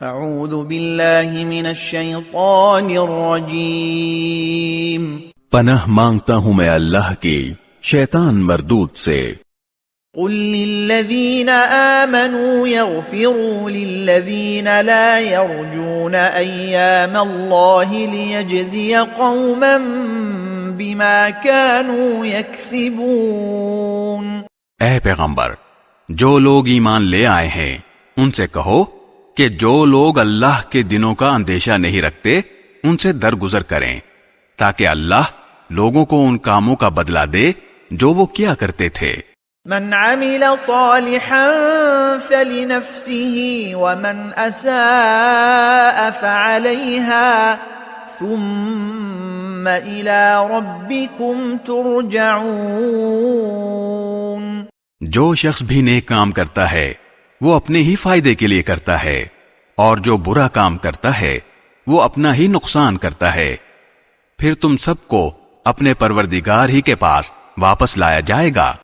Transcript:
اعوذ باللہ من الشیطان الرجیم پناہ مانگتا ہوں میں اللہ کی شیطان مردود سے۔ قل للذین آمنوا یغفروا للذین لا یرجون ایام اللہ لیجزی قوما بما كانوا یکسبون۔ اے پیغمبر، جو لوگ ایمان لے آئے ہیں ان سے کہو کہ جو لوگ اللہ کے دنوں کا اندیشہ نہیں رکھتے ان سے درگزر کریں تاکہ اللہ لوگوں کو ان کاموں کا بدلہ دے جو وہ کیا کرتے تھے۔ من عمل صالحا فلنفسه ومن اساء فعليها ثم الى ربكم ترجعون۔ جو شخص بھی نیک کام کرتا ہے وہ اپنے ہی فائدے کے لیے کرتا ہے، اور جو برا کام کرتا ہے وہ اپنا ہی نقصان کرتا ہے، پھر تم سب کو اپنے پروردگار ہی کے پاس واپس لایا جائے گا۔